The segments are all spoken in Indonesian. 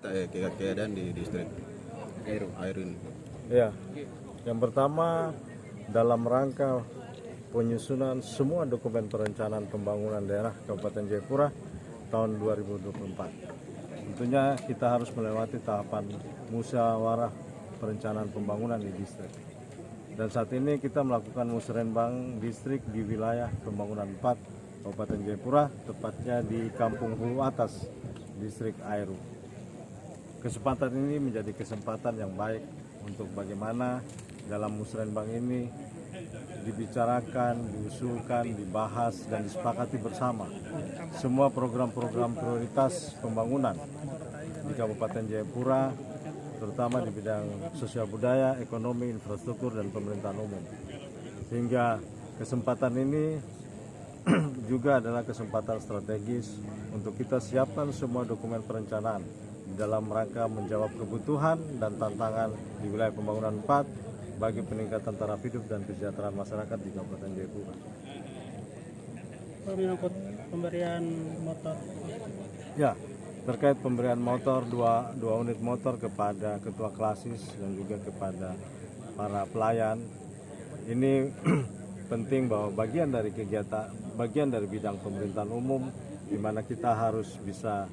keadaan di distrik Airu ini. Ya, yang pertama dalam rangka penyusunan semua dokumen perencanaan pembangunan daerah Kabupaten Jayapura tahun 2024. Tentunya kita harus melewati tahapan musyawarah perencanaan pembangunan di distrik. Dan saat ini kita melakukan musrenbang distrik di wilayah pembangunan 4 Kabupaten Jayapura, tepatnya di Kampung Hulu Atas, distrik Airu. Kesempatan ini menjadi kesempatan yang baik untuk bagaimana dalam musrenbang ini dibicarakan, diusulkan, dibahas, dan disepakati bersama semua program-program prioritas pembangunan di Kabupaten Jayapura, terutama di bidang sosial budaya, ekonomi, infrastruktur, dan pemerintahan umum. Sehingga kesempatan ini juga adalah kesempatan strategis untuk kita siapkan semua dokumen perencanaan dalam rangka menjawab kebutuhan dan tantangan di wilayah pembangunan 4 bagi peningkatan taraf hidup dan kesejahteraan masyarakat di Kabupaten Jayapura. Menyangkut pemberian motor. Ya, terkait pemberian motor, dua unit motor kepada ketua klasis dan juga kepada para pelayan. Ini penting bahwa bagian dari kegiatan, bagian dari bidang pemerintahan umum di mana kita harus bisa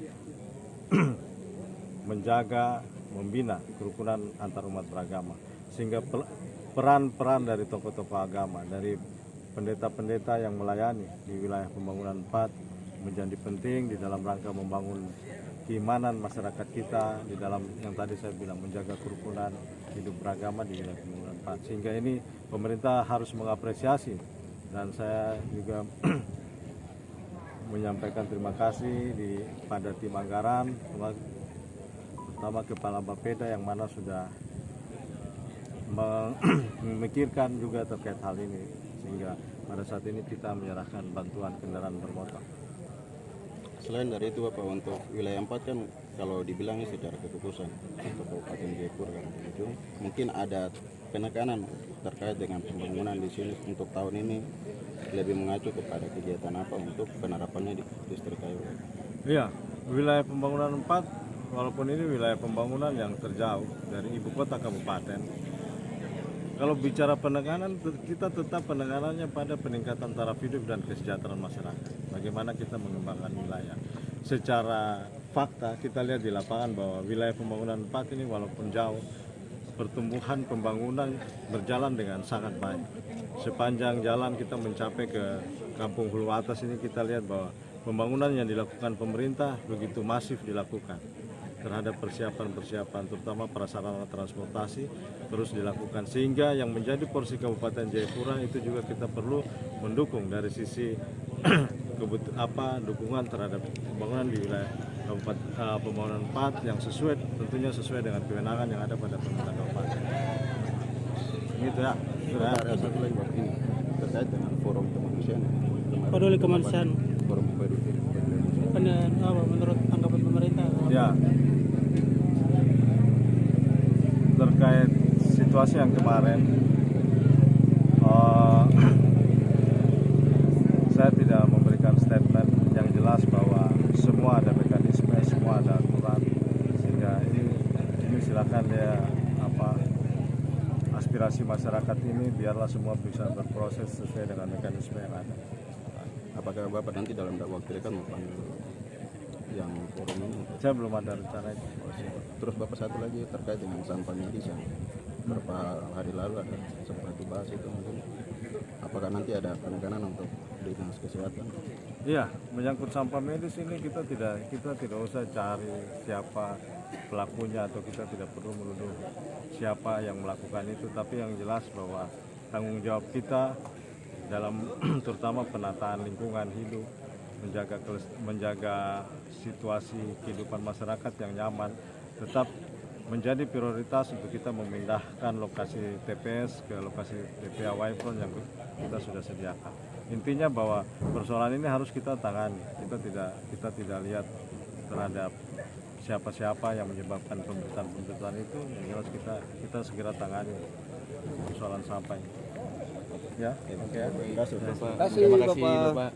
menjaga, membina kerukunan antar umat beragama, sehingga peran-peran dari tokoh-tokoh agama, dari pendeta-pendeta yang melayani di wilayah pembangunan 4 menjadi penting di dalam rangka membangun keimanan masyarakat kita, di dalam yang tadi saya bilang menjaga kerukunan hidup beragama di wilayah pembangunan 4. Sehingga ini pemerintah harus mengapresiasi, dan saya juga menyampaikan terima kasih pada tim anggaran, terutama Kepala Bapeda yang mana sudah memikirkan juga terkait hal ini, sehingga pada saat ini kita menyerahkan bantuan kendaraan bermotor. Selain dari itu Bapak, untuk wilayah 4 kan kalau dibilang secara keputusan untuk Kabupaten Jayapura kan itu mungkin ada penekanan terkait dengan pembangunan di sini untuk tahun ini lebih mengacu kepada kegiatan apa untuk penerapannya di distrik Airu. Iya, wilayah pembangunan 4 walaupun ini wilayah pembangunan yang terjauh dari ibu kota kabupaten, kalau bicara penekanan, kita tetap penekanannya pada peningkatan taraf hidup dan kesejahteraan masyarakat. Bagaimana kita mengembangkan wilayah. Secara fakta kita lihat di lapangan bahwa wilayah pembangunan 4 ini walaupun jauh, pertumbuhan pembangunan berjalan dengan sangat baik. Sepanjang jalan kita mencapai ke Kampung Hulu Atas ini, kita lihat bahwa pembangunan yang dilakukan pemerintah begitu masif dilakukan terhadap persiapan-persiapan, terutama prasarana transportasi terus dilakukan, sehingga yang menjadi porsi Kabupaten Jayapura itu juga kita perlu mendukung dari sisi dukungan terhadap pembangunan di wilayah pembangunan 4 yang tentunya sesuai dengan kewenangan yang ada pada pemerintah kabupaten. Gitu ya. Ada satu lagi Bapak, ini terkait dengan forum kemanusiaan. Peduli kemanusiaan. Forum peduli kemanusiaan. Menurut tanggapan pemerintah? Ya, terkait situasi yang kemarin, saya tidak memberikan statement yang jelas bahwa semua ada mekanisme, semua ada aturan, sehingga ini silakan ya aspirasi masyarakat ini biarlah semua bisa berproses sesuai dengan mekanisme yang ada. Apakah Bapak nanti dalam waktu dekat mau panggil yang forum ini? Saya belum ada rencana itu. Terus Bapak, satu lagi terkait dengan sampah medis yang beberapa hari lalu ada sempat dibahas itu, mungkin apakah nanti ada penekanan untuk dinas kesehatan? Iya, menyangkut sampah medis ini kita tidak usah cari siapa pelakunya, atau kita tidak perlu menuduh siapa yang melakukan itu, tapi yang jelas bahwa tanggung jawab kita dalam terutama penataan lingkungan hidup, menjaga situasi kehidupan masyarakat yang nyaman tetap menjadi prioritas untuk kita memindahkan lokasi TPS ke lokasi TPA Waifron yang kita sudah sediakan. Intinya bahwa persoalan ini harus kita tangani. Kita tidak lihat terhadap siapa-siapa yang menyebabkan pemberitaan itu. Yang jelas kita segera tangani persoalan sampah ini. Ya, oke. Terima kasih Bapak. Terima kasih Bapak.